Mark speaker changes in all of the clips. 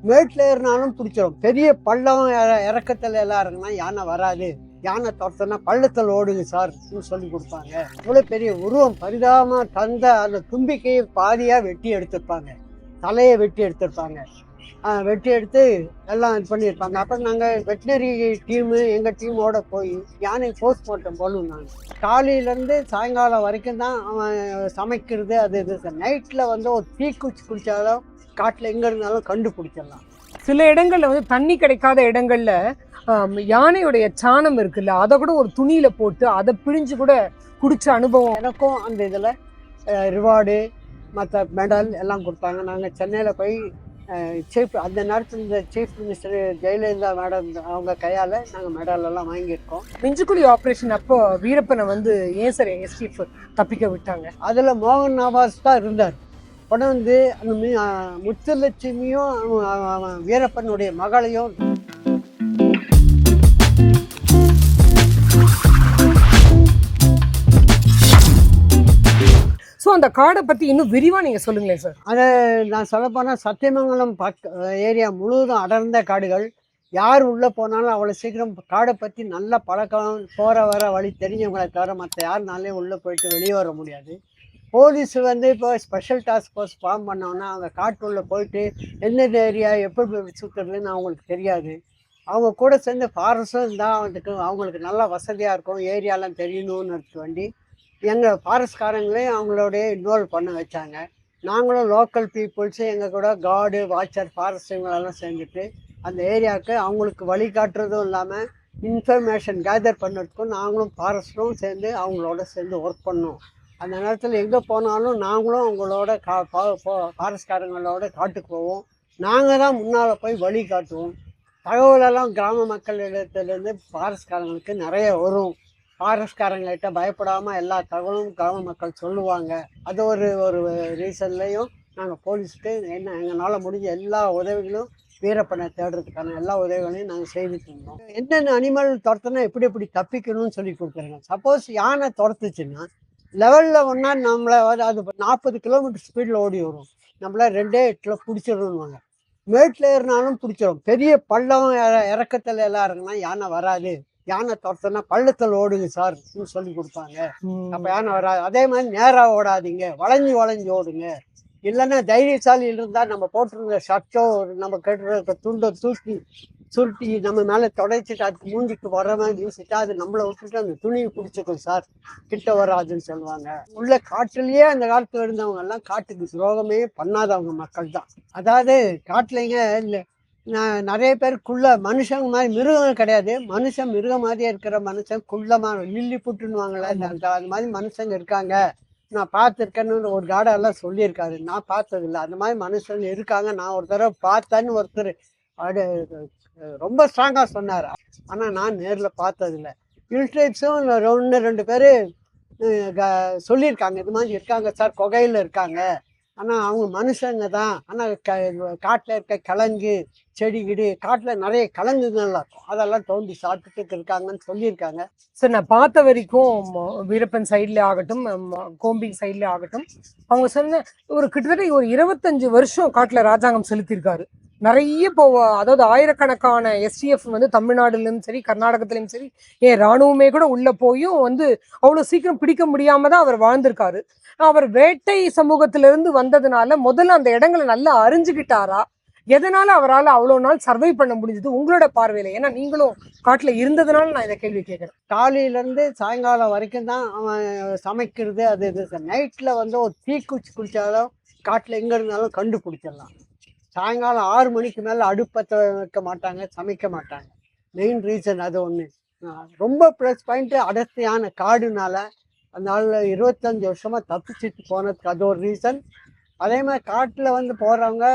Speaker 1: மேட்டில் ஏறினாலும் பிடிச்சிடும். பெரிய பள்ளம் இறக்கத்தில் எல்லாம் இருக்குன்னா யானை வராது, யானை துரத்துனா பள்ளத்தில் ஓடுங்க சார் சொல்லி கொடுப்பாங்க. இவ்வளோ பெரிய உருவம் பரிதாபமாக தந்த அந்த தும்பிக்கையை பாதியாக வெட்டி எடுத்திருப்பாங்க, தலையை வெட்டி எடுத்திருப்பாங்க. வெட்டி எடுத்து எல்லாம் இது பண்ணியிருப்பாங்க. அப்புறம் நாங்கள் வெட்டினரி டீமு எங்கள் டீமோட போய் யானை போஸ்ட்மார்ட்டம் போடணும். நாங்கள் காலையிலேருந்து சாயங்காலம் வரைக்கும் தான் அவன் சமைக்கிறது. அது இது சார் நைட்டில் வந்து ஒரு தீக்குச்சி குடித்தாலும் காட்டில் எங்கே இருந்தாலும் கண்டுபிடிச்சிடலாம்.
Speaker 2: சில இடங்கள்ல வந்து தண்ணி கிடைக்காத இடங்கள்ல யானையுடைய சாணம் இருக்குல்ல, அதை கூட ஒரு துணியில போட்டு அதை பிழிஞ்சு கூட குடிச்ச அனுபவம்
Speaker 1: எனக்கும் அந்த இதில் ரிவார்டு மற்ற மெடல் எல்லாம் கொடுத்தாங்க. நாங்கள் சென்னையில் போய் சீஃப் அந்த நேரத்தில் இந்த சீஃப் மினிஸ்டர் ஜெயலலிதா மேடம் அவங்க கையால் நாங்கள் மெடல் எல்லாம் வாங்கியிருக்கோம்.
Speaker 2: மிஞ்சுக்குழி ஆப்ரேஷன் அப்போ வீரப்பனை வந்து ஏன் சார் எஸ்டிஎஃப் தப்பிக்க விட்டாங்க?
Speaker 1: அதில் மோகன் நவாஸ் தான் இருந்தார். படம் வந்து அந்த முத்துலட்சுமியும் வீரப்பனுடைய மகளையும்.
Speaker 2: ஸோ அந்த காடை பற்றி இன்னும் விரிவாக நீங்கள் சொல்லுங்களேன் சார்.
Speaker 1: அதை நான் சொல்லப்போனால் சத்தியமங்கலம் ஏரியா முழுவதும் அடர்ந்த காடுகள். யார் உள்ளே போனாலும் அவ்வளோ சீக்கிரம் காடை பற்றி நல்ல பழக்கம் போகிற வர வழி தெரிஞ்சவங்களை தவிர மற்ற யாருனாலையும் உள்ளே போயிட்டு வெளியே வர முடியாது. போலீஸ் வந்து இப்போ ஸ்பெஷல் டாஸ்க் ஃபோர்ஸ் ஃபார்ம் பண்ணோன்னா அவங்க காட்டுக்குள்ளே போயிட்டு எந்தெந்த ஏரியா எப்படி சுற்றுறதுன்னு அவங்களுக்கு தெரியாது. அவங்க கூட சேர்ந்து ஃபாரஸ்ட்டும் இருந்தால் அவங்களுக்கு நல்லா வசதியாக இருக்கும், ஏரியாலாம் தெரியணும்னு வேண்டி எங்கள் ஃபாரஸ்ட்காரங்களையும் அவங்களோடைய இன்வால்வ் பண்ண வச்சாங்க. நாங்களும் லோக்கல் பீப்புள்ஸு எங்கள் கூட கார்டு வாட்சர் ஃபாரஸ்ட்டுங்களெல்லாம் சேர்ந்துட்டு அந்த ஏரியாவுக்கு அவங்களுக்கு வழிகாட்டுறதும் இல்லாமல் இன்ஃபர்மேஷன் கேதர் பண்ணுறதுக்கும் நாங்களும் ஃபாரஸ்ட்டும் சேர்ந்து அவங்களோட சேர்ந்து ஒர்க் பண்ணோம். அந்த நேரத்தில் எங்கே போனாலும் நாங்களும் அவங்களோட ஃபாரஸ்ட்காரங்களோட காட்டுக்கு போவோம். நாங்கள் தான் முன்னால் போய் வழி காட்டுவோம். தகவலெல்லாம் கிராம மக்கள் இடத்துலேருந்து ஃபாரஸ்ட்காரங்களுக்கு நிறைய வரும். ஃபாரஸ்ட்காரங்கள்கிட்ட பயப்படாமல் எல்லா தகவலும் கிராம மக்கள் சொல்லுவாங்க. அது ஒரு ரீசன்லேயும் நாங்கள் போலீஸுக்கு எங்களால் முடிஞ்ச எல்லா உதவிகளும் வீரப்பனை தேடுறதுக்கான எல்லா உதவிகளையும் நாங்கள் செய்துட்டு இருந்தோம். என்னென்ன அனிமல் துரத்துனா எப்படி தப்பிக்கணும்னு சொல்லி கொடுக்குறேங்க. சப்போஸ் யானை துரத்துச்சுன்னா லெவலில் ஒன்றா நம்மளை அது 40 கிலோமீட்டர் ஸ்பீடில் ஓடி வரும். நம்மள 2-8 பிடிச்சிடணும்வாங்க. மேட்டில் ஏறினாலும் பிடிச்சிடும். பெரிய பள்ளம் இறக்கத்தில் எல்லாம் இருக்குன்னா யானை வராது, யானை துரத்துனா பள்ளத்தில் ஓடுங்க சார் சொல்லி கொடுப்பாங்க. அப்போ யானை வராது. அதே மாதிரி நேராக ஓடாதீங்க, வளைஞ்சு ஓடுங்க. இல்லைன்னா தைரியசாலி இருந்தால் நம்ம போட்டிருந்த ஷர்ட்டோ நம்ம கேட்டுருக்க துண்டோ சுருட்டி நம்ம மேலே தொடைச்சிட்டு அதுக்கு மூஞ்சிக்கு வர மாதிரி வீசிட்டா அது நம்மளை விட்டுட்டு அந்த துணியை பிடிச்சிக்கும் சார், கிட்ட வராதுன்னு சொல்லுவாங்க. உள்ள காட்டுலயே அந்த காலத்துல இருந்தவங்க எல்லாம் காட்டுக்கு துரோகமே பண்ணாதவங்க மக்கள் தான். அதாவது காட்டுலைங்க இல்லை நிறைய பேர் மனுஷங்க மாதிரி மிருகம் கிடையாது. மனுஷன் மிருகம் மாதிரியே இருக்கிற மனுஷன் குள்ளமாக லில்லி புட்டுன்னுவாங்களே, அந்த மாதிரி மனுஷங்க இருக்காங்க. நான் பார்த்துருக்கேன்னு ஒரு காடெல்லாம் சொல்லியிருக்காரு. நான் பார்த்ததில்லை. அந்த மாதிரி மனுஷங்க இருக்காங்க. நான் ஒரு தடவை பார்த்தேன்னு ஒருத்தர் ரொம்ப ஸ்ட்ராங்காக சொன்னார். ஆனால் நான் நேரில் பார்த்ததில்லை. யூட்ரைப்ஸும் 1-2 பேர் சொல்லியிருக்காங்க, இது மாதிரி இருக்காங்க சார், குகையில் இருக்காங்க. ஆனால் அவங்க மனுஷங்க தான். ஆனால் காட்டில் இருக்க கிழங்கு செடி கிடி காட்டில் நிறைய கிழங்குகள்லாம் இருக்கும், அதெல்லாம் தோண்டி சாப்பிட்டுட்டு இருக்காங்கன்னு சொல்லியிருக்காங்க.
Speaker 2: சார் நான் பார்த்த வரைக்கும் வீரப்பன் சைட்ல ஆகட்டும் கோம்பி சைட்ல ஆகட்டும் அவங்க சொன்ன கிட்டத்தட்ட ஒரு 25 வருஷம் காட்டில் ராஜாங்கம் செலுத்தியிருக்காரு. நிறைய அதாவது ஆயிரக்கணக்கான எஸ்டிஎஃப் வந்து தமிழ்நாடுலையும் சரி கர்நாடகத்திலையும் சரி ஏன் இராணுவமே கூட உள்ள போயும் வந்து அவ்வளோ சீக்கிரம் பிடிக்க முடியாம தான் அவர் வாழ்ந்திருக்காரு. அவர் வேட்டை சமூகத்திலிருந்து வந்ததுனால முதல்ல அந்த இடங்களை நல்லா அறிஞ்சுக்கிட்டாரா, எதனால அவரால் அவ்வளோ நாள் சர்வை பண்ண முடிஞ்சது உங்களோட பார்வையில? ஏன்னா நீங்களும் காட்டுல இருந்ததுனால நான் இதை கேள்வி கேட்குறேன்.
Speaker 1: காலையிலேருந்து சாயங்காலம் வரைக்கும் தான் அவன் சமைக்கிறது. அது இது சார் நைட்டில் வந்து ஒரு தீக்குச்சி குடித்தாலும் காட்டில் எங்கே இருந்தாலும் கண்டுபிடிச்சிடலாம். சாயங்காலம் 6 மணிக்கு மேலே அடுப்பத்தை வைக்க மாட்டாங்க, சமைக்க மாட்டாங்க. மெயின் ரீசன் அது ஒன்று. ரொம்ப ப்ளஸ் பாயிண்ட்டு அடர்த்தியான காடுனால அதனால 25 வருஷமாக தப்பிச்சுட்டு போனதுக்கு அது ஒரு ரீசன். அதே மாதிரி காட்டில் வந்து போகிறவங்க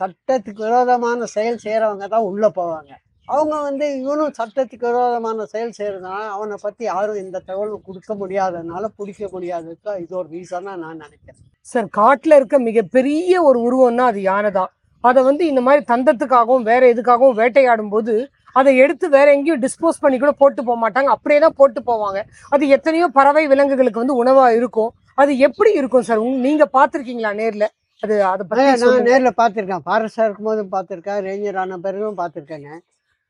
Speaker 1: சட்டத்துக்கு விரோதமான செயல் செய்கிறவங்க தான் உள்ளே போவாங்க. அவங்க வந்து இவனும் சட்டத்துக்கு விரோதமான செயல் செய்கிறதுனால அவனை பற்றி யாரும் இந்த தகவலும் கொடுக்க முடியாததுனால பிடிக்க முடியாததுக்கு இது ஒரு ரீசனாக நான் நினைக்கிறேன்.
Speaker 2: சார் காட்டில் இருக்க மிகப்பெரிய ஒரு உருவம்னா அது யானை தான். அதை வந்து இந்த மாதிரி தந்தத்துக்காகவும் வேற எதுக்காகவும் வேட்டையாடும் போது அதை எடுத்து வேற எங்கேயும் டிஸ்போஸ் பண்ணி கூட போட்டு போக மாட்டாங்க, அப்படியே தான் போட்டு போவாங்க. அது எத்தனையோ பறவை விலங்குகளுக்கு வந்து உணவா இருக்கும். அது எப்படி இருக்கும் சார்? நீங்க பார்த்துருக்கீங்களா நேர்ல? அதை பத்தி
Speaker 1: நான்
Speaker 2: சொல்லுங்க.
Speaker 1: நேரில் பார்த்துருக்கேன். ஃபாரஸ்டாக இருக்கும்போதும் பார்த்துருக்கேன், ரேஞ்சர் ஆன பிறகும் பார்த்துருக்கேங்க.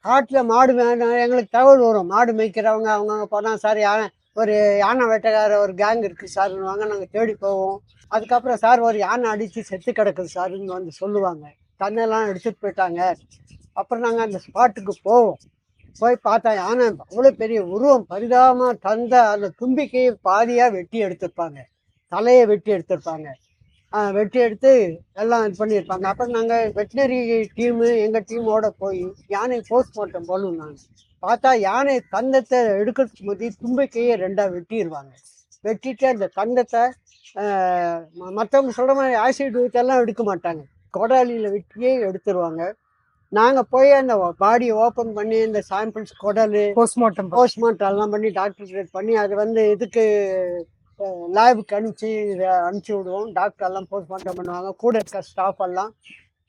Speaker 1: காட்டில் மாடு எங்களுக்கு தகவல் வரும். மாடு மேய்க்கிறவங்க அவங்கவுங்க போனால், சார் ஒரு யானை வேட்டைக்கார ஒரு கேங் இருக்குது சார்ன்னுவாங்க. நாங்கள் தேடி போவோம். அதுக்கப்புறம் சார் ஒரு யானை அடித்து செத்து கிடக்குது சாருன்னு வந்து சொல்லுவாங்க. தண்ணெல்லாம் எடுத்துகிட்டு போயிட்டாங்க. அப்புறம் நாங்கள் அந்த ஸ்பாட்டுக்கு போவோம். போய் பார்த்தா யானை அவ்வளோ பெரிய உருவம், பரிதாபமாக அந்த தும்பிக்கையை பாதியாக வெட்டி எடுத்திருப்பாங்க, தலையை வெட்டி எடுத்திருப்பாங்க. வெட்டி எடுத்து எல்லாம் இது பண்ணியிருப்பாங்க. அப்புறம் நாங்கள் வெட்டினரி டீமு எங்கள் டீமோட போய் யானை போஸ்ட்மார்ட்டம் போகணும். நாங்கள் பார்த்தா யானை தந்தத்தை எடுக்கிறதுக்கு முந்தி தும்பிக்கையை ரெண்டாக வெட்டிடுவாங்க. வெட்டிட்டு அந்த தந்தத்தை மற்றவங்க சொல்கிற மாதிரி ஆசிட் ஊற்றெல்லாம் எடுக்க மாட்டாங்க, கொடாலியில் வெட்டியே எடுத்துருவாங்க. நாங்கள் போய் அந்த பாடியை ஓப்பன் பண்ணி இந்த சாம்பிள்ஸ் குடல் போஸ்ட்மார்ட்டம் எல்லாம் பண்ணி டாக்டர் பண்ணி அது வந்து இதுக்கு லேபுக்கு அனுப்பிச்சி விடுவோம். டாக்டர் எல்லாம் போஸ்ட்மார்ட்டம் பண்ணுவாங்க. கூட இருக்க ஸ்டாஃப் எல்லாம்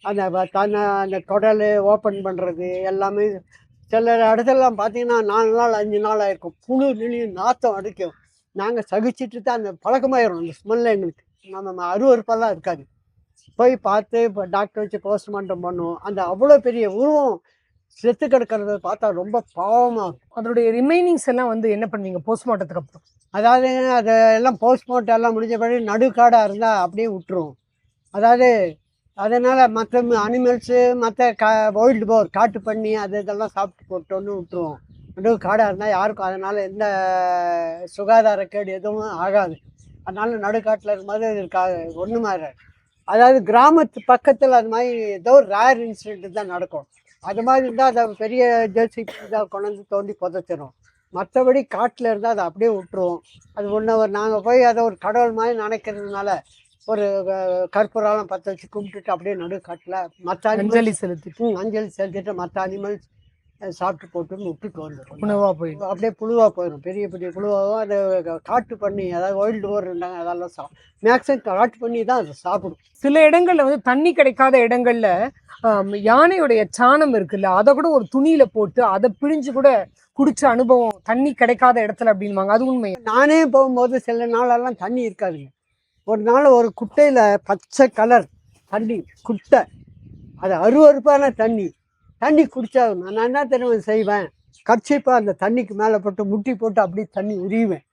Speaker 1: அந்த குடல் ஓப்பன் பண்ணுறது எல்லாமே. சில இடத்துலலாம் பார்த்தீங்கன்னா 4 நாள் 5 நாள் ஆயிருக்கும். புழு நெளியும், நாற்றம் அடிக்கும். நாங்கள் சகிச்சுட்டு தான் அந்த பழக்கமாயிரும். அந்த ஸ்மெல்ல எங்களுக்கு நம்ம அருவறுப்பெல்லாம் இருக்காது. போய் பார்த்து இப்போ டாக்டர் வச்சு போஸ்ட்மார்ட்டம் பண்ணுவோம். அந்த அவ்வளோ பெரிய உருவம் செத்து கிடக்கிறத பார்த்தா ரொம்ப பாவமாக இருக்கும்.
Speaker 2: அதனுடைய ரிமைனிங்ஸ் எல்லாம் வந்து என்ன பண்ணுவீங்க போஸ்ட்மார்ட்டத்துக்கு அப்புறம்?
Speaker 1: அதாவது அதை எல்லாம் போஸ்ட்மார்ட்டம் எல்லாம் முடிஞ்சபடி நடுக்காடாக இருந்தால் அப்படியே விட்டுருவோம். அதாவது அதனால் மற்ற அனிமல்ஸு மற்ற வைல்டு போர் காட்டு பண்ணி இதெல்லாம் சாப்பிட்டு போட்டோன்னு விட்டுருவோம். நடுக்காடாக இருந்தால் யாருக்கும் அதனால் எந்த சுகாதாரக்கேடு எதுவும் ஆகாது. அதனால் நடுக்காட்டில் இருக்கும்போது ஒன்று மாதிரி, அதாவது கிராமத்து பக்கத்தில் அது மாதிரி ஏதோ ஒரு ரேர் இன்சிடென்ட் தான் நடக்கும். அது மாதிரி இருந்தால் அதை பெரிய ஜெர்சி தான் கொண்டு வந்து தோண்டி புதைச்சிடும். மற்றபடி காட்டில் இருந்தால் அதை அப்படியே விட்டுருவோம். அது நாங்கள் போய் அதை ஒரு கடவுள் மாதிரி நினைக்கிறதுனால ஒரு கற்பூரம் பற்ற வச்சு கும்பிட்டுட்டு அப்படியே நடுக்காட்டில் மற்ற
Speaker 2: அஞ்சலி
Speaker 1: செலுத்திட்டு மற்ற அனிமல்ஸ் சாப்பிட்டு போட்டுன்னு விட்டுட்டு வந்துடும்.
Speaker 2: உணவாக போயிடும்,
Speaker 1: அப்படியே புழுவாக போயிடும். பெரிய பெரிய புழுவாகவும் அதை காட்டு பண்ணி, அதாவது வைல்டு போர் இருந்தாங்க அதெல்லாம் மேக்ஸிமம் காட்டு பண்ணி தான் அதை சாப்பிடும்.
Speaker 2: சில இடங்கள்ல வந்து தண்ணி கிடைக்காத இடங்கள்ல யானையுடைய சாணம் இருக்குல்ல, அதை கூட ஒரு துணியில போட்டு அதை பிழிஞ்சு கூட குடிச்ச அனுபவம் தண்ணி கிடைக்காத இடத்துல அப்படின்வாங்க. அது உண்மையா?
Speaker 1: நானே போகும்போது சில நாளெல்லாம் தண்ணி இருக்காதுங்க. ஒரு நாள் ஒரு குட்டையில் பச்சை கலர் தண்ணி குட்டை, அது அருவறுப்பான தண்ணி குடிச்சா நான் என்ன தெரியுமா செய்வேன், கர்ச்சிப்பாக அந்த தண்ணிக்கு மேலே போட்டு முட்டி போட்டு அப்படியே தண்ணி உரிவேன்.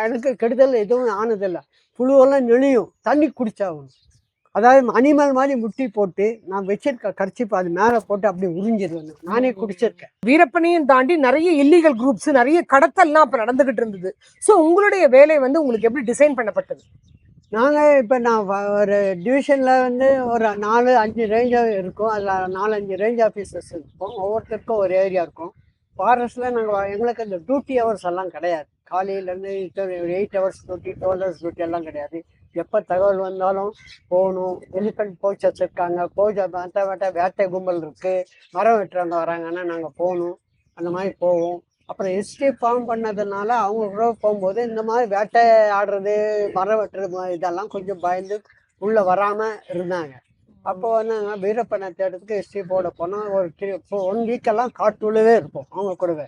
Speaker 1: எனக்கு கெடுதல் எதுவும் ஆனதில்லை. புழுவெல்லாம் நெளியும், தண்ணி குடிச்சாகும். அதாவது அனிமல் மாதிரி முட்டி போட்டு நான் வச்சிருக்க கர்ச்சிப்பா அது மேலே போட்டு அப்படியே உறிஞ்சிருவேன். நானே குடிச்சிருக்கேன்.
Speaker 2: வீரப்பனையும் தாண்டி நிறைய இல்லீகல் குரூப்ஸ், நிறைய கடத்தல்லாம் அப்போ நடந்துகிட்டு இருந்தது. ஸோ உங்களுடைய வேலை வந்து உங்களுக்கு எப்படி டிசைன் பண்ணப்பட்டது?
Speaker 1: நாங்கள் இப்போ நான் ஒரு டிவிஷனில் வந்து ஒரு 4-5 ரேஞ்சாக இருக்கும். அதில் 4-5 ரேஞ்ச் ஆஃபீஸர்ஸ் இருக்கும். ஒவ்வொருத்தருக்கும் ஒரு ஏரியா இருக்கும். ஃபாரஸ்ட்டில் எங்களுக்கு இந்த டியூட்டி ஹவர்ஸ் எல்லாம் கிடையாது. காலையிலேருந்து 8 ஹவர்ஸ் டியூட்டி, 12 ஹவர்ஸ் டியூட்டி எல்லாம் கிடையாது. எப்போ தகவல் வந்தாலும் போகணும். எலிஃபென்ட் போச்சர்ஸ் இருக்காங்க, வேட்டை கும்பல் இருக்குது, மரம் வெட்டுறவங்க வராங்கன்னா நாங்கள் போகணும். அந்த மாதிரி போவோம். அப்புறம் எஸ்டேட் ஃபார்ம் பண்ணதுனால அவங்க கூட போகும்போது இந்த மாதிரி வேட்டை ஆடுறது, மரம் வெட்டுறது இதெல்லாம் கொஞ்சம் பயந்து உள்ளே வராமல் இருந்தாங்க. அப்போ வந்து நாங்கள் வீரப்பனை தேடுறதுக்கு எஸ்டேப்போட போனோம். ஒரு 1 வீக்கெல்லாம் காட்டுள்ளவே இருப்போம் அவங்க கூடவே.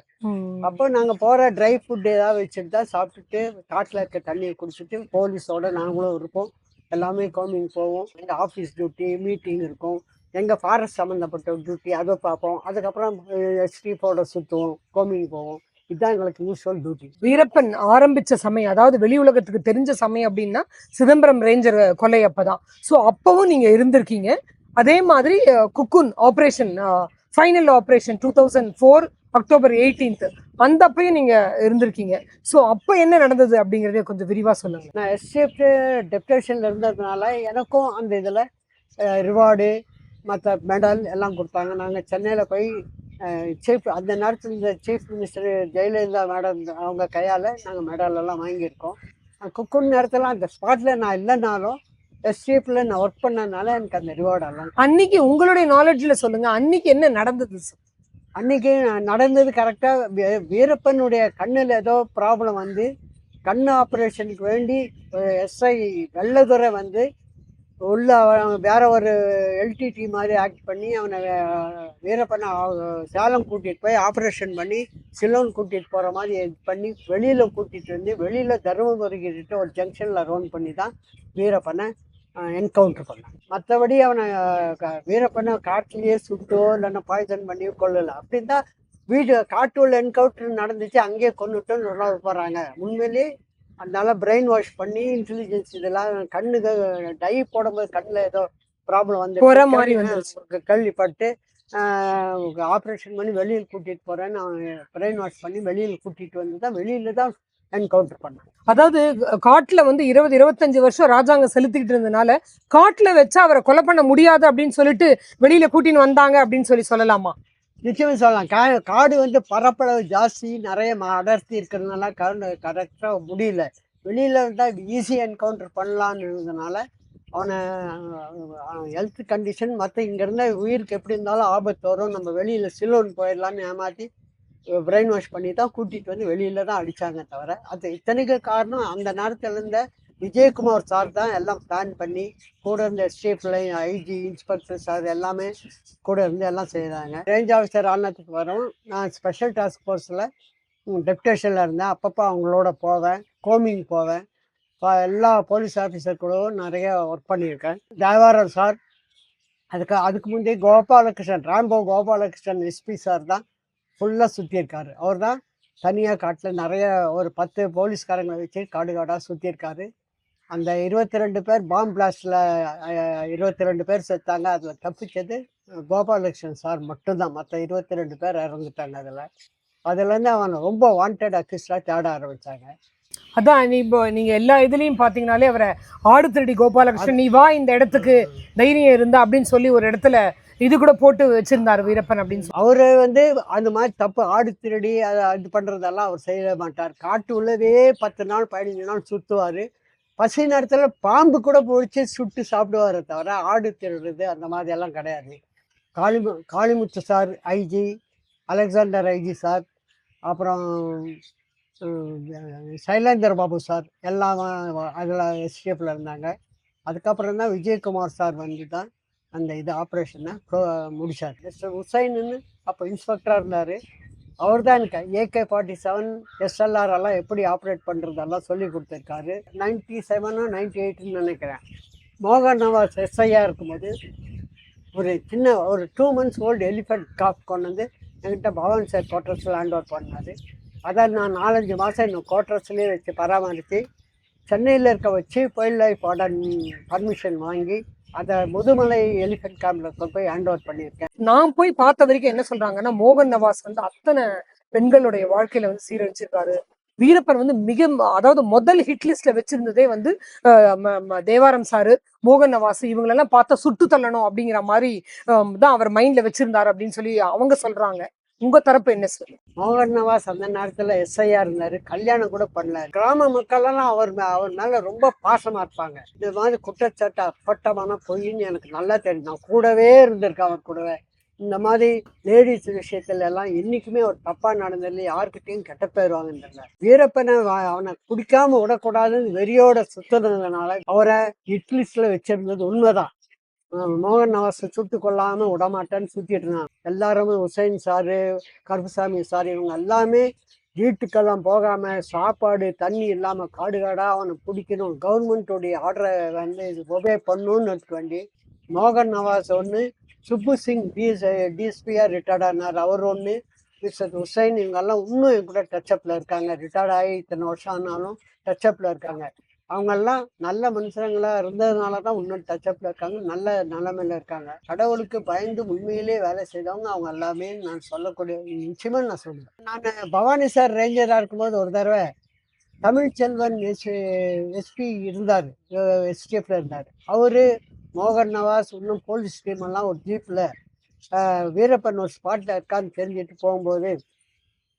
Speaker 1: அப்போ நாங்கள் போகிற ட்ரை ஃபுட் ஏதாவது வச்சுட்டு தான் சாப்பிட்டுட்டு காட்டில் இருக்க தண்ணியை குடிச்சிட்டு போலீஸோடு நாங்களும் இருப்போம். எல்லாமே கோமிங் போவோம். எங்கள் ஆஃபீஸ் டியூட்டி, மீட்டிங் இருக்கும். எங்கள் ஃபாரஸ்ட் சம்மந்தப்பட்ட டியூட்டி அதை பார்ப்போம். அதுக்கப்புறம் எஸ்டிஃபோட சுற்றுவோம், கோமிங் போவோம். இதுதான் எங்களுக்கு யூஸ்வல் டியூட்டி.
Speaker 2: வீரப்பன் ஆரம்பிச்ச சமயம், அதாவது வெளி உலகத்துக்கு தெரிஞ்ச சமயம் அப்படின்னா சிதம்பரம் ரேஞ்சர் கொலை அப்பதான். ஸோ அப்பவும் நீங்க இருந்திருக்கீங்க. அதே மாதிரி குக்குன் ஆப்ரேஷன், ஃபைனல் ஆப்ரேஷன் 2004 அக்டோபர் 18 அந்த அப்பயும் நீங்க இருந்திருக்கீங்க. ஸோ அப்போ என்ன நடந்தது அப்படிங்கிறத கொஞ்சம் விரிவாக சொல்லுங்க.
Speaker 1: நான் எஸ்டேட் டெப்டேஷனில் இருந்ததுனால எனக்கும் அந்த இதில் ரிவார்டு மற்ற மெடல் எல்லாம் கொடுத்தாங்க. நாங்கள் சென்னையில் போய் சீஃப் அந்த நேரத்தில் இந்த சீஃப் மினிஸ்டர் ஜெயலலிதா மேடம் அவங்க கையால் நாங்கள் மெடல் எல்லாம் வாங்கியிருக்கோம். குக்குன் நேரத்தில் அந்த ஸ்பாட்டில் நான் இல்லைனாலும் எஸ்டிஎஃப்ல நான் ஒர்க் பண்ணதுனால எனக்கு அந்த ரிவார்டெல்லாம்.
Speaker 2: அன்னைக்கு உங்களுடைய நாலேஜில் சொல்லுங்கள், அன்னைக்கு என்ன நடந்தது?
Speaker 1: அன்றைக்கி நடந்தது கரெக்டாக வீரப்பனுடைய கண்ணில் ஏதோ ப்ராப்ளம் வந்து கண் ஆப்ரேஷனுக்கு வேண்டி எஸ்ஐ வெள்ளதுரை வந்து உள்ள வேற ஒரு எல்டிடி மாதிரி ஆக்ட் பண்ணி அவனை வீரப்பனை சேலம் கூட்டிகிட்டு போய் ஆப்ரேஷன் பண்ணி சிலோன் கூட்டிகிட்டு போகிற மாதிரி பண்ணி வெளியில் கூட்டிகிட்டு வந்து வெளியில் தருமபுரிக்கிட்ட ஒரு ஜங்ஷனில் ரவுண்ட் பண்ணி தான் வீரப்பனை என்கவுண்டர் பண்ணாங்க. மற்றபடி அவனை வீரப்பனை காட்டிலேயே சுட்டோ இல்லைன்னா பாய்சன் பண்ணியோ கொல்லலை. அப்படின்னா வீடு காட்டுள்ள என்கவுண்டர் நடந்துச்சு, அங்கேயே கொண்டுட்டோன்னு சொல்ல போகிறாங்க. உண்மையிலேயே அதனால பிரெயின் வாஷ் பண்ணி இன்டெலிஜென்ஸ் இதெல்லாம் கண்ணுக்கு டை போடும்போது கண்ணில் ஏதோ ப்ராப்ளம் வந்து
Speaker 2: மாதிரி வந்துருச்சு.
Speaker 1: கேள்விப்பட்டு ஆப்ரேஷன் பண்ணி வெளியில் கூட்டிகிட்டு போகிறேன்னு அவன் பிரெயின் வாஷ் பண்ணி வெளியில் கூட்டிகிட்டு வந்து தான் வெளியில தான் என்கவுண்டர் பண்ணான்.
Speaker 2: அதாவது காட்டுல வந்து 20-25 வருஷம் ராஜாங்கம் செலுத்திக்கிட்டு இருந்தனால காட்டுல வச்சு அவரை கொலை பண்ண முடியாது அப்படின்னு சொல்லிட்டு வெளியில கூட்டின்னு வந்தாங்க அப்படின்னு சொல்லலாமா?
Speaker 1: நிச்சயமாக சொல்லலாம். காடு வந்து பரப்பளவு ஜாஸ்தி, நிறைய அடர்த்தி இருக்கிறதுனால கரெக்டாக முடியல. வெளியில் இருந்தால் ஈஸி என்கவுண்டர் பண்ணலான்னு இருந்ததுனால அவனை ஹெல்த் கண்டிஷன் மற்ற இங்கேருந்த உயிருக்கு எப்படி இருந்தாலும் ஆபத்து வரும், நம்ம வெளியில் சிலோன் போயிடலான்னு ஏமாற்றி பிரெயின் வாஷ் பண்ணி தான் கூட்டிகிட்டு வந்து வெளியில் தான் அடித்தாங்க. தவிர அது இத்தனைக்கு காரணம் அந்த நேரத்தில் இருந்த விஜயகுமார் சார் தான் எல்லாம் பிளான் பண்ணி கூட இருந்த எஸ்டிஎஃப்ல ஐஜி இன்ஸ்பெக்டர் சார் எல்லாமே கூட இருந்து எல்லாம் செய்கிறாங்க. ரேஞ்ச் ஆஃபீஸர் ஆனதுக்கு வரும். நான் ஸ்பெஷல் டாஸ்க் ஃபோர்ஸில் டெப்டேஷனில் இருந்தேன். அப்பப்போ அவங்களோட போவேன், கோமிங் போவேன். எல்லா போலீஸ் ஆஃபீஸர் கூடவும் நிறைய ஒர்க் பண்ணியிருக்கேன். தேவாரம் சார், அதுக்கு முந்தைய Gopalakrishnan, Rambo Gopalakrishnan SP sir தான் ஃபுல்லாக சுற்றியிருக்காரு. அவர் தான் தனியாக காட்டில் நிறைய ஒரு 10 போலீஸ்காரங்களை வச்சு காடு காடாக சுற்றியிருக்காரு. அந்த 22 பேர் பாம்பு பிளாஸ்டில் 22 பேர் செத்தாங்க. அதில் தப்பிச்சது கோபாலகிருஷ்ணன் சார் மட்டும்தான். மற்ற 22 பேர் இறந்துட்டாங்க. அதுலேருந்து அவன் ரொம்ப வாண்டட் அக்யூஸ்டாக தேட ஆரம்பித்தாங்க.
Speaker 2: அதான் நீங்க எல்லா இதுலயும் பாத்தீங்கன்னாலே அவரை ஆடு திருடி கோபாலகிருஷ்ணன் நீ வா இந்த இடத்துக்கு தைரியம் இருந்தா அப்படின்னு சொல்லி ஒரு இடத்துல இது கூட போட்டு வச்சிருந்தாரு வீரப்பன் அப்படின்னு சொல்லி.
Speaker 1: அவரு வந்து அந்த மாதிரி தப்பு ஆடு திருடி அதை இது பண்ணுறதெல்லாம் அவர் செய்ய மாட்டார். காட்டு உள்ளவே 10 நாள் 15 நாள் சுற்றுவார். பசி நேரத்தில் பாம்பு கூட பிடிச்சி சுட்டு சாப்பிடுவாரே தவிர ஆடு திருடுறது அந்த மாதிரி எல்லாம் கிடையாது. Kalimuthu sir IG, Alexander IG sir, அப்புறம் சைலேந்தர் பாபு சார் எல்லாம் அதில் எஸ்டிஎஃப்ல இருந்தாங்க. அதுக்கப்புறம் தான் விஜயகுமார் சார் வந்து தான் அந்த ஆப்ரேஷனை முடித்தார். மிஸ்டர் உசைன்னு அப்போ இன்ஸ்பெக்டராக இருந்தார். அவர் தான் எனக்கு AK-47 SLR எல்லாம் எப்படி ஆப்ரேட் பண்ணுறதெல்லாம் சொல்லி கொடுத்துருக்காரு. 97 98 நினைக்கிறேன். மோகன் நவாஸ் எஸ்ஐயாக இருக்கும்போது ஒரு 2 months ஓல்டு எலிஃபென்ட் காப் கொண்டு வந்து என்கிட்ட பவானி சார் குவார்ட்டர்ஸில் ஹேண்ட் ஓவர் பண்ணார். அதை நான் 4-5 மாதம் இன்னும் குவார்ட்டர்ஸ்லேயே வச்சு பராமரித்து சென்னையில் இருக்க வச்சு வைல்ட் லைஃப் வார்டன் பர்மிஷன் வாங்கி அதை முதுமலை எலிஃபென்ட் கேம்பில் போய் ஹேண்ட் ஓவர் பண்ணியிருக்கேன்.
Speaker 2: நான் போய் பார்த்த வரைக்கும் என்ன சொல்றாங்கன்னா மோகன் நவாஸ் வந்து அத்தனை பெண்களுடைய வாழ்க்கையில வந்து சீரழிச்சிருக்காரு. வீரப்பன் வந்து அதாவது முதல் ஹிட் லிஸ்ட்ல வச்சிருந்ததே வந்து தேவாரம் சாரு, மோகன் நவாஸ் இவங்களெல்லாம் பார்த்தா சுட்டு தள்ளணும் அப்படிங்கிற மாதிரி தான் அவர் மைண்ட்ல வச்சிருந்தாரு அப்படின்னு சொல்லி அவங்க சொல்றாங்க. உங்க தரப்பு என்ன சொல்லு?
Speaker 1: மோகன் நவாஸ் அந்த நேரத்தில் எஸ்ஐயா இருந்தார். கல்யாணம் கூட பண்ணல. கிராம மக்களெல்லாம் அவர் மேலே ரொம்ப பாசமாக இருப்பாங்க. இந்த மாதிரி குற்றச்சாட்டு அப்பட்டமான பொய்ன்னு எனக்கு நல்லா தெரியும். நான் கூடவே இருந்திருக்கேன் அவர் கூடவே. இந்த மாதிரி லேடிஸ் விஷயத்துல எல்லாம் என்றைக்குமே ஒரு தப்பாக நடந்ததில்லை. யாருக்கிட்டையும் கெட்ட போயிடுவாங்கன்னு தெரியல. வீரப்பனை அவனை குடிக்காம விடக்கூடாதுன்னு வெறியோட சுற்றுனதுனால அவரை இட்லிஸ்டில் வச்சிருந்தது உண்மைதான். மோகன் நவாஸை சுட்டு கொள்ளாமல் விடமாட்டேன்னு சுற்றிட்டு இருந்தான். எல்லாருமே உசைன் சாரு, கருப்புசாமி சார் இவங்க எல்லாமே வீட்டுக்கெல்லாம் போகாமல் சாப்பாடு தண்ணி இல்லாமல் காடு காடாக அவனை பிடிக்கணும், கவர்மெண்ட்டுடைய ஆர்டரை வந்து இது ஒபே பண்ணணும்னு வேண்டி மோகன் நவாஸ் ஒன்று, சுப்பு சிங் டிஎஸ்பியாக ரிட்டையர்ட் ஆனார் அவர் ஒன்று, மிஸ்டர் உசைன் இவங்கெல்லாம் இன்னும் என் கூட டச்சப்பில் இருக்காங்க. ரிட்டையர்ட் ஆகி இத்தனை வருஷம் ஆனாலும் டச்சப்பில் இருக்காங்க. அவங்கெல்லாம் நல்ல மனுஷங்களாக இருந்ததுனால தான் இன்னும் டச்சப்பில் இருக்காங்க, நல்ல நிலைமையில் இருக்காங்க. கடவுளுக்கு பயந்து உண்மையிலே வேலை செய்தவங்க அவங்க எல்லாமே நான் சொல்லக்கூடிய நிச்சயமாக நான் சொல்லுவேன். நான் பவானி சார் ரேஞ்சராக இருக்கும்போது ஒரு தடவை தமிழ்ச்செல்வன் எஸ்பி இருந்தார், எஸ்டிஎஃப்ல இருந்தார். அவர், மோகன் நவாஸ், இன்னும் போலீஸ் டீம் எல்லாம் ஒரு ஜீப்பில் வீரப்பன் ஒரு ஸ்பாட்டில் இருக்கான்னு தெரிஞ்சுட்டு போகும்போது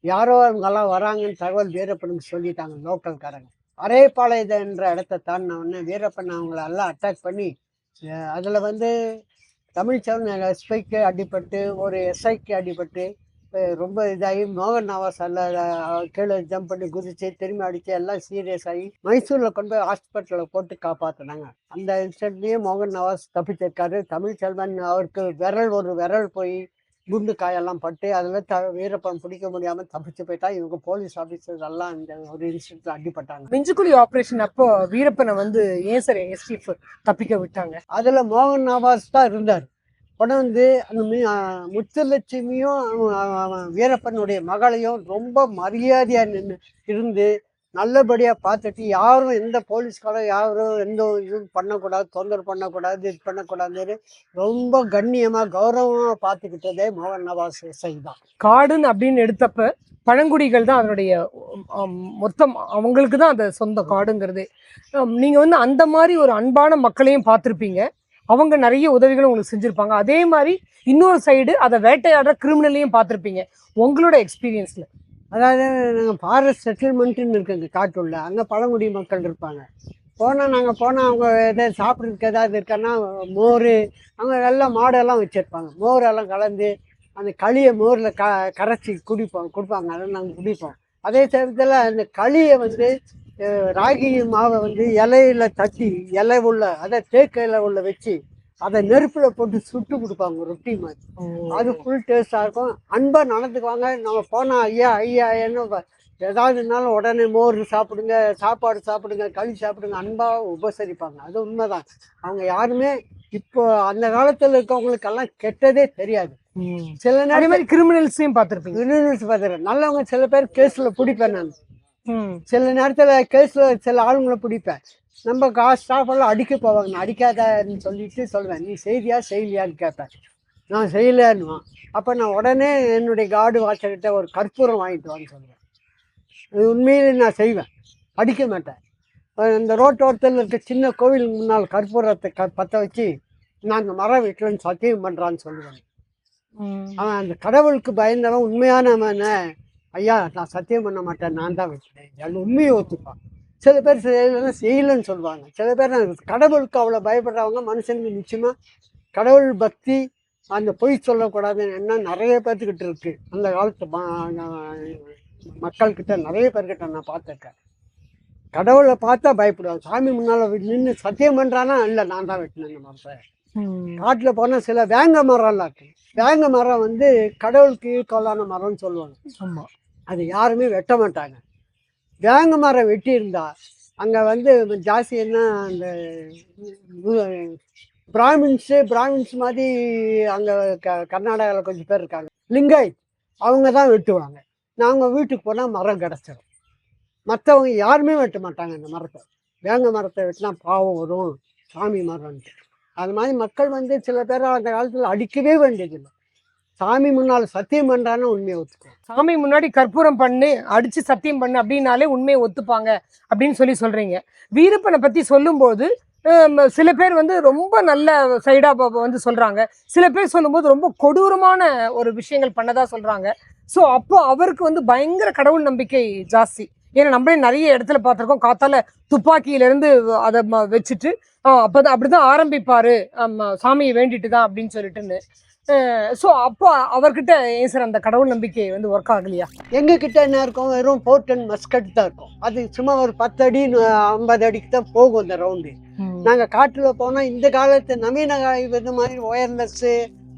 Speaker 1: யாரோ அவங்கெல்லாம் வராங்கன்னு தகவல் வீரப்பனுக்கு சொல்லிட்டாங்க லோக்கல்காரங்க. அரைப்பாளையம் என்ற இடத்த தாண்டின உடனே வீரப்பன் அவங்கள எல்லாம் அட்டாக் பண்ணி அதில் வந்து தமிழ்ச்செல்வன் எஸ்ஐக்கு அடிபட்டு ஒரு எஸ்ஐக்கு அடிபட்டு ரொம்ப இதாகி மோகன் நவாஸ் எல்லாம் கீழே ஜம்ப் பண்ணி குதிச்சு திரும்பி அடித்து எல்லாம் சீரியஸ் ஆகி மைசூரில் கொண்டு போய் ஹாஸ்பிட்டலில் போட்டு காப்பாற்றினாங்க. அந்த இன்சிடென்ட்லேயே மோகன் நவாஸ் தப்பிச்சிருக்காரு. தமிழ்ச்செல்வன் அவருக்கு ஒரு விரல் போய் குண்டு காயெல்லாம் பட்டு அதில் வீரப்பன் பிடிக்க முடியாமல் தப்பிச்சு போயிட்டா. இவங்க போலீஸ் ஆஃபீஸர்ஸ் எல்லாம் இந்த ஒரு இன்சிடென்ட்ல அடிபட்டாங்க.
Speaker 2: மிஞ்சுக்குழி ஆபரேஷன் அப்போ வீரப்பனை வந்து ஏன் சார் எஸ்டிஎஃப் தப்பிக்க விட்டாங்க?
Speaker 1: அதில் மோகன் நவாஸ் தான் இருந்தார். உடனே வந்து அந்த முத்துலட்சுமியும் அவன் வீரப்பனுடைய மகளையும் ரொம்ப மரியாதையாக நின்று இருந்து நல்லபடியாக பார்த்துட்டு யாரும் எந்த போலீஸ்காரும் யாரும் எந்த இதுவும் பண்ணக்கூடாது, தொந்தரவு பண்ணக்கூடாது, இது பண்ணக்கூடாதுன்னு ரொம்ப கண்ணியமாக கௌரவமாக பார்த்துக்கிட்டதே மோகன் நவாஸ் எஸ்ஐ தான்.
Speaker 2: காடுன்னு அப்படின்னு எடுத்தப்ப பழங்குடிகள் தான் அதனுடைய மொத்தம் அவங்களுக்கு தான் அந்த சொந்த காடுங்கிறது. நீங்க வந்து அந்த மாதிரி ஒரு அன்பான மக்களையும் பார்த்துருப்பீங்க. அவங்க நிறைய உதவிகளும் உங்களுக்கு செஞ்சிருப்பாங்க. அதே மாதிரி இன்னொரு சைடு அதை வேட்டையாடுற கிரிமினலையும் பார்த்துருப்பீங்க. உங்களோட எக்ஸ்பீரியன்ஸ்ல
Speaker 1: அதாவது நாங்கள் ஃபாரஸ்ட் செட்டில்மெண்ட்டுன்னு இருக்குங்க காட்டுள்ள, அங்கே பழங்குடி மக்கள் இருப்பாங்க. நாங்கள் போனால் அவங்க எதாவது சாப்பிட்றதுக்கு ஏதாவது இருக்கான்னா மோர், அவங்க எல்லாம் மாடெல்லாம் வச்சுருப்பாங்க. மோரெல்லாம் கலந்து அந்த களியை மோரில் கரைச்சி கொடுப்பாங்க. அதெல்லாம் நாங்கள் குடிப்போம். அதே சமயத்தில் அந்த களியை வந்து ராகி மாவை வந்து இலையில தட்டி இலை உள்ள அதை தேக்க இலை உள்ள வச்சு அதை நெருப்பில் போட்டு சுட்டு கொடுப்பாங்க ரொட்டி மாதிரி. அது ஃபுல் டேஸ்டாக இருக்கும். அன்பாக நடந்துக்குவாங்க. நம்ம போனால் ஐயா ஐயா என்ன ஏதாவதுனாலும் உடனே மோர் சாப்பிடுங்க, சாப்பாடு சாப்பிடுங்க, களி சாப்பிடுங்க, அன்பாக உபசரிப்பாங்க. அது உண்மைதான். அவங்க யாருமே இப்போ அந்த காலத்தில் இருக்கவங்களுக்கெல்லாம் கெட்டதே தெரியாது. சில நேரம்
Speaker 2: மாதிரி கிரிமினல்ஸையும் பார்த்துருப்பீங்க.
Speaker 1: கிரிமினல்ஸ் பார்த்துருக்கேன். நல்லவங்க சில பேர் கேஸில் பிடிப்பேன் நான். சில நேரத்தில் கேஸில் சில ஆளுங்களை பிடிப்பேன். நம்ம ஸ்டாஃப் எல்லாம் அடிக்க போவாங்க. நான் அடிக்காதன்னு சொல்லிட்டு சொல்லுவேன், நீ செய்தியா செய்யலையான்னு கேட்பேன். நான் செய்யலைன்னுவான். அப்போ நான் உடனே என்னுடைய கார்டு வாட்சர்கிட்ட ஒரு கற்பூரம் வாங்கிட்டு வான்னு சொல்லுவேன். இது உண்மையிலே நான் செய்வேன், அடிக்க மாட்டேன். இந்த ரோட்டோரத்தில் இருக்க சின்ன கோவில் முன்னால் கற்பூரத்தை பற்ற வச்சு நான் அந்த மரம் வீட்டில்னு சத்தியம் பண்ணுறான்னு சொல்லுவேன். அவன் அந்த கடவுளுக்கு பயந்தவன் உண்மையானவன். ஐயா நான் சத்தியம் பண்ண மாட்டேன், நான் தான் வெட்டினேன், அது உண்மையை ஒத்துப்பான். சில பேர் செய்யலைன்னு சொல்லுவாங்க. சில பேர் கடவுளுக்கு அவ்வளோ பயப்படுறவங்க மனுஷனுக்கு நிச்சயமாக கடவுள் பக்தி அந்த பொய் சொல்லக்கூடாதுன்னு என்ன நிறைய பேர்த்துக்கிட்ட இருக்குது. அந்த காலத்து மக்கள்கிட்ட நிறைய பேர்கிட்ட நான் பார்த்துருக்கேன். கடவுளை பார்த்தா பயப்படுவாங்க. சாமி முன்னால் நின்று சத்தியம் பண்ணுறானா இல்லை நான் தான் வெட்டினேன். இந்த மரத்தை காட்டில் போனால் சில வேங்க மரம்லாம் இருக்கு. வேங்க மரம் வந்து கடவுளுக்கு ஈக்குவலான மரம்னு சொல்லுவாங்க.
Speaker 2: ஆமாம், அது
Speaker 1: யாருமே வெட்ட மாட்டாங்க. வேங்க மரம் வெட்டி இருந்தா அங்கே வந்து ஜாஸ்தி என்ன அந்த பிராமின்ஸ் மாதிரி அங்கே கர்நாடகாவில் கொஞ்சம் பேர் இருக்காங்க, லிங்காயத், அவங்க தான் வெட்டுவாங்க. நாங்கள் வீட்டுக்கு போனால் மரம் கிடச்சிடும். மற்றவங்க யாருமே வெட்ட மாட்டாங்க அந்த மரத்தை. வேங்க மரத்தை வெட்டினா பாவம் வரும், சாமி மரம்ன்ட்டு. அது மாதிரி மக்கள் வந்து சில பேர் அந்த காலத்தில் அடிக்கவே வேண்டியதில்லை. சாமி முன்னால் சத்தியம் பண்ணுறான்னு உண்மையை ஒத்துக்குவோம்.
Speaker 2: சாமி முன்னாடி கற்பூரம் பண்ணு, அடிச்சு சத்தியம் பண்ணு அப்படின்னாலே உண்மையை ஒத்துப்பாங்க அப்படின்னு சொல்றீங்க. வீரப்பனை பற்றி சொல்லும்போது சில பேர் வந்து ரொம்ப நல்ல சைடாக வந்து சொல்கிறாங்க. சில பேர் சொல்லும்போது ரொம்ப கொடூரமான ஒரு விஷயங்கள் பண்ணதா சொல்கிறாங்க. ஸோ அப்போ அவருக்கு வந்து பயங்கர கடவுள் நம்பிக்கை ஜாஸ்தி. ஏன்னா நம்மளே நிறைய இடத்துல பார்த்துருக்கோம், காத்தால துப்பாக்கியிலேருந்து அதை வச்சுட்டு அப்போதான் அப்படி தான் ஆரம்பிப்பார், சாமியை வேண்டிட்டு தான் அப்படின்னு சொல்லிட்டுன்னு. ஸோ அப்போ அவர்கிட்ட ஏன் சார் அந்த கடவுள் நம்பிக்கை வந்து ஒர்க் ஆகலையா?
Speaker 1: எங்ககிட்ட என்ன இருக்கும், வெறும் 4 டன் மஸ்கட் தான் இருக்கும். அது சும்மா ஒரு 10 அடி 50 அடிக்கு தான் போகும் அந்த ரவுண்டு. நாங்கள் காட்டில் போனால் இந்த காலத்து நவீன இது மாதிரி ஒயர்லெஸ்ஸு,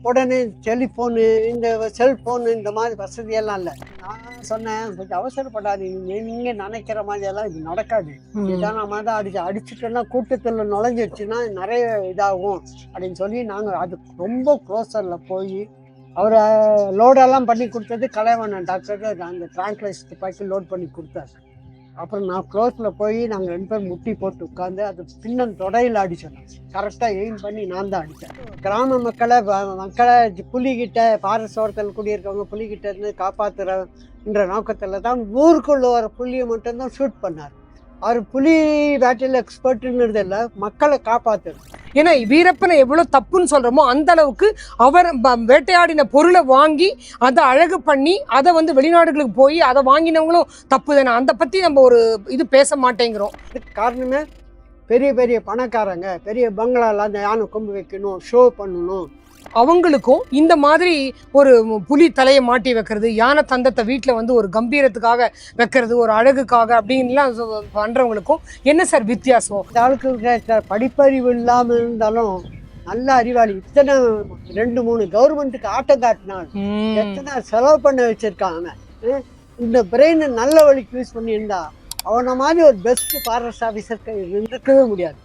Speaker 1: உடனே டெலிஃபோனு, இந்த செல்ஃபோனு, இந்த மாதிரி வசதியெல்லாம் இல்லை. நான் சொன்னேன், கொஞ்சம் அவசரப்படாது, நீங்கள் நினைக்கிற மாதிரியெல்லாம் இது நடக்காது. இதான் நம்ம தான் அடிச்சுட்டோன்னா கூட்டத்தில் நுழைஞ்சிடுச்சுன்னா நிறைய இதாகும் அப்படின்னு சொல்லி நாங்கள் அது ரொம்ப க்ளோஸரில் போய் அவரை லோடெல்லாம் பண்ணி கொடுத்தது கலைவண்ணன் டாக்டருக்கு அந்த ட்ராங்க்லைஸ் துப்பாக்கி லோட் பண்ணி கொடுத்தாரு. அப்புறம் நான் க்ளோஸில் போய் நாங்கள் 2 பேர் முட்டி போட்டு உட்காந்து அது பின்னன் தொடையில் அடித்தோம். கரெக்டாக எய்ம் பண்ணி நான் தான் அடித்தேன். கிராம மக்களை புலிகிட்ட ஃபாரஸ்ட் ஓரத்தில் குடியிருக்கவங்க புலிகிட்ட இருந்து காப்பாற்றுறன்ற நோக்கத்தில் தான் ஊருக்குள்ள வர புலியை மட்டும்தான் ஷூட் பண்ணார். அவர் புலி வேட்டையில் எக்ஸ்பர்ட்டுங்கிறது இல்லை, மக்களை காப்பாற்றுறது.
Speaker 2: ஏன்னா வீரப்பனை எவ்வளோ தப்புன்னு சொல்கிறோமோ அந்த அளவுக்கு அவர் வேட்டையாடின பொருளை வாங்கி அதை அழகு பண்ணி அதை வந்து வெளிநாடுகளுக்கு போய் அதை வாங்கினவங்களும் தப்பு தானே. அதை பற்றி நம்ம ஒரு இது பேச மாட்டேங்கிறோம்.
Speaker 1: அதுக்கு காரணமே பெரிய பெரிய பணக்காரங்க பெரிய பங்களாவில் அந்த யானை கொம்பு வைக்கணும், ஷோ பண்ணணும்.
Speaker 2: அவங்களுக்கும் இந்த மாதிரி ஒரு புலி தலையை மாட்டி வைக்கிறது, யானை தந்தத்தை வீட்டில் வந்து ஒரு கம்பீரத்துக்காக வைக்கிறது, ஒரு அழகுக்காக அப்படின்லாம் பண்ணுறவங்களுக்கும் என்ன சார் வித்தியாசம்?
Speaker 1: இந்த ஆளுக்கு படிப்பறிவு இல்லாமல் இருந்தாலும் நல்ல அறிவாளி. இத்தனை 2-3 கவர்மெண்ட்டுக்கு ஆட்டம் காட்டினான், எத்தனை செலவு பண்ண வச்சிருக்காங்க. இந்த பிரெயினை நல்ல வழிக்கு யூஸ் பண்ணியிருந்தா அவனை மாதிரி ஒரு பெஸ்ட் ஃபாரஸ்ட் ஆஃபீஸர் இருந்திருக்கவே முடியாது.